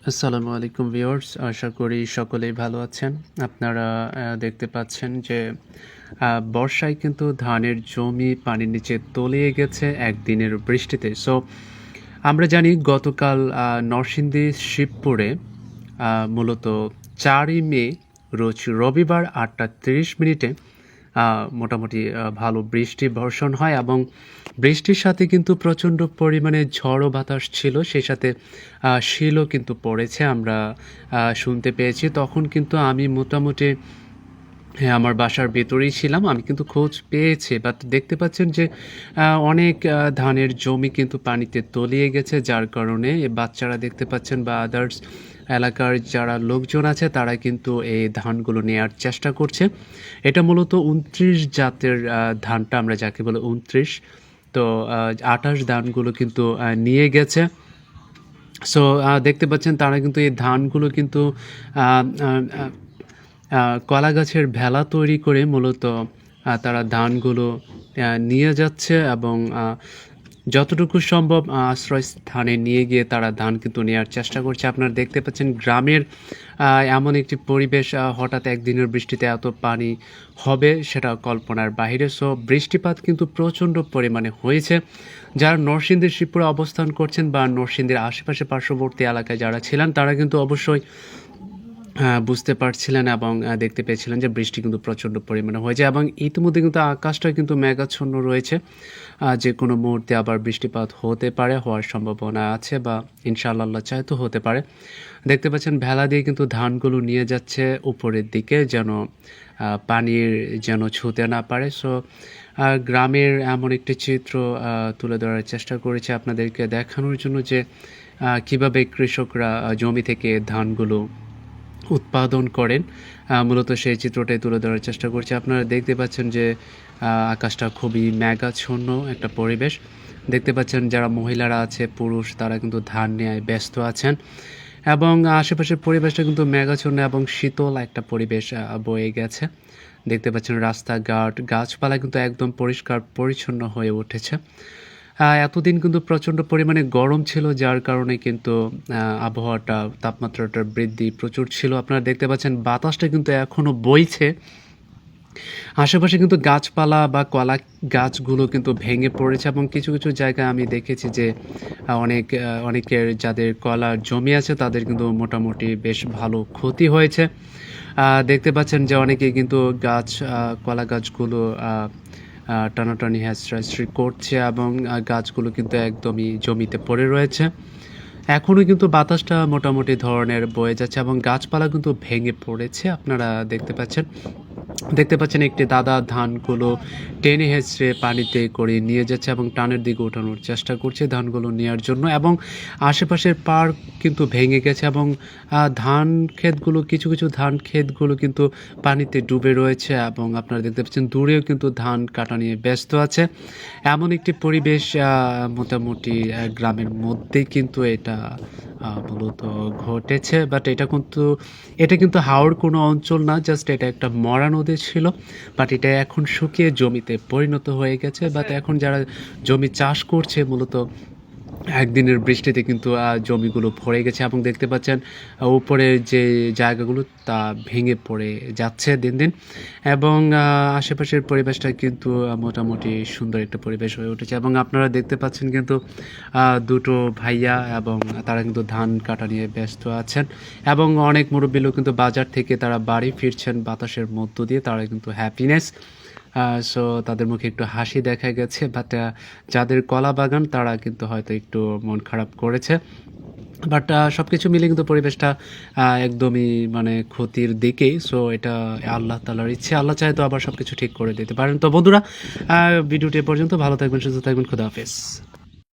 আসসালামু আলাইকুম ভিউয়ার্স, আশা করি সকলেই ভালো আছেন। আপনারা দেখতে পাচ্ছেন যে বর্ষায় কিন্তু ধানের জমি পানির নিচে তলিয়ে গেছে একদিনের বৃষ্টিতে। সো আমরা জানি গতকাল নরসিংদী শিবপুরে মূলত 4ই মে রোজ রবিবার 8টা 30 মিনিটে মোটামুটি ভালো বৃষ্টি বর্ষণ হয় এবং বৃষ্টির সাথে কিন্তু প্রচণ্ড পরিমাণে ঝড়ো বাতাস ছিল, সেই সাথে শিলও কিন্তু পড়েছে আমরা শুনতে পেয়েছি। তখন কিন্তু আমি মোটামুটি হ্যাঁ, আমার বাসার ভেতরেই ছিলাম। আমি কিন্তু খোঁজ পেয়েছি, বাট দেখতে পাচ্ছেন যে অনেক ধানের জমি কিন্তু পানিতে তলিয়ে গেছে, যার কারণে বাচ্চারা দেখতে পাচ্ছেন বা আদার্স এলাকার যারা লোকজন আছে তারা কিন্তু এই ধানগুলো নেয়ার চেষ্টা করছে। এটা মূলত 29 জাতের ধানটা আমরা যাকে বলে 29, তো 28 ধানগুলো কিন্তু নিয়ে গেছে। সো দেখতে পাচ্ছেন তারা কিন্তু এই ধানগুলো কিন্তু কলা গাছের ভেলা তৈরি করে মূলত তারা ধানগুলো নিয়ে যাচ্ছে এবং যতটুকু সম্ভব আশ্রয়স্থানে নিয়ে গিয়ে তারা ধান কিন্তু নেওয়ার চেষ্টা করছে। আপনারা দেখতে পাচ্ছেন গ্রামের এমন একটি পরিবেশ, হঠাৎ একদিনের বৃষ্টিতে এত পানি হবে সেটা কল্পনার বাইরে। সো বৃষ্টিপাত কিন্তু প্রচণ্ড পরিমাণে হয়েছে। যারা নরসিংদীর শিবপুরে অবস্থান করছেন বা নরসিংদীর আশেপাশে পার্শ্ববর্তী এলাকায় যারা ছিলেন তারা কিন্তু অবশ্যই বুঝতে পারছিলেন এবং দেখতে পেয়েছিলেন যে বৃষ্টি কিন্তু প্রচণ্ড পরিমাণে হয়েছে এবং ইতিমধ্যে কিন্তু আকাশটা কিন্তু মেঘাচ্ছন্ন রয়েছে। যে কোনো মুহূর্তে আবার বৃষ্টিপাত হতে পারে, হওয়ার সম্ভাবনা আছে বা ইনশাআল্লাহ আল্লাহ চায় তো হতে পারে। দেখতে পাচ্ছেন ভেলা দিয়ে কিন্তু ধানগুলো নিয়ে যাচ্ছে উপরের দিকে, যেন পানির যেন ছুঁতে না পারে। সো গ্রামের এমন একটি চিত্র তুলে ধরার চেষ্টা করেছি আপনাদেরকে দেখানোর জন্য যে কীভাবে কৃষকরা জমি থেকে ধানগুলো উৎপাদন করেন। মূলত সেই চিত্রটাই তুলে ধরার চেষ্টা করছি। আপনারা দেখতে পাচ্ছেন যে আকাশটা খুবই মেঘাচ্ছন্ন একটা পরিবেশ। দেখতে পাচ্ছেন যারা মহিলারা আছে, পুরুষ, তারা কিন্তু ধান নেয়ায় ব্যস্ত আছেন এবং আশেপাশের পরিবেশটা কিন্তু মেঘাচ্ছন্ন এবং শীতল একটা পরিবেশ বয়ে গেছে। দেখতে পাচ্ছেন রাস্তাঘাট, গাছপালা কিন্তু একদম পরিষ্কার পরিচ্ছন্ন হয়ে উঠেছে। এতদিন কিন্তু প্রচণ্ড পরিমাণে গরম ছিল, যার কারণে কিন্তু আবহাওয়াটা, তাপমাত্রাটা বৃদ্ধি প্রচুর ছিল। আপনারা দেখতে পাচ্ছেন বাতাসটা কিন্তু এখনও বইছে। আশেপাশে কিন্তু গাছপালা বা কলা গাছগুলো কিন্তু ভেঙে পড়েছে এবং কিছু কিছু জায়গায় আমি দেখেছি যে অনেকের যাদের কলার জমি আছে তাদের কিন্তু মোটামুটি বেশ ভালো ক্ষতি হয়েছে। দেখতে পাচ্ছেন যে অনেকে কিন্তু কলা গাছগুলো টানাটানি হ্যাঁচড়াছড়ি করছে এবং গাছগুলো কিন্তু একদমই জমিতে পড়ে রয়েছে। এখনও কিন্তু বাতাসটা মোটামুটি ধরনের বয়ে যাচ্ছে এবং গাছপালা কিন্তু ভেঙে পড়েছে। আপনারা দেখতে পাচ্ছেন একটি দাদা ধানগুলো টেনে হেঁচড়ে পানিতে করে নিয়ে যাচ্ছে এবং টানের দিকে ওঠানোর চেষ্টা করছে ধানগুলো নেওয়ার জন্য। এবং আশেপাশের পাড় কিন্তু ভেঙে গেছে এবং কিছু কিছু ধান ক্ষেতগুলো কিন্তু পানিতে ডুবে রয়েছে এবং আপনারা দেখতে পাচ্ছেন দূরেও কিন্তু ধান কাটা নিয়ে ব্যস্ত আছে। এমন একটি পরিবেশ মোটামুটি গ্রামের মধ্যেই কিন্তু এটা মূলত ঘটেছে। বাট এটা কিন্তু হাওড় কোনো অঞ্চল না, জাস্ট এটা একটা মরা নদী ছিল, বাট এটা এখন শুকিয়ে জমিতে পরিণত হয়ে গেছে। বাট এখন যারা জমি চাষ করছে মূলত একদিনের বৃষ্টিতে কিন্তু জমিগুলো ভরে গেছে এবং দেখতে পাচ্ছেন উপরের যে জায়গাগুলো তা ভেঙে পড়ে যাচ্ছে দিন দিন এবং আশেপাশের পরিবেশটা কিন্তু মোটামুটি সুন্দর একটা পরিবেশ হয়ে উঠেছে। এবং আপনারা দেখতে পাচ্ছেন কিন্তু দুটো ভাইয়া এবং তারা কিন্তু ধান কাটা নিয়ে ব্যস্ত আছেন এবং অনেক মুরব্বী লোক কিন্তু বাজার থেকে তারা বাড়ি ফিরছেন বাতাসের মধ্য দিয়ে, তারা কিন্তু হ্যাপিনেস। সো তাদের মুখে একটু হাসি দেখা গেছে। বাট যাদের কলা বাগান তারা কিন্তু হয়তো একটু মন খারাপ করেছে। বাট সব কিছু মিলে কিন্তু পরিবেশটা একদমই মানে ক্ষতির দিকেই। সো এটা আল্লাহ তাআলার ইচ্ছে, আল্লাহ চায় তো আবার সব কিছু ঠিক করে দিতে পারেন। তো বন্ধুরা, ভিডিওটি পর্যন্ত ভালো থাকবেন, সুস্থ থাকবেন, খুদা হাফেজ।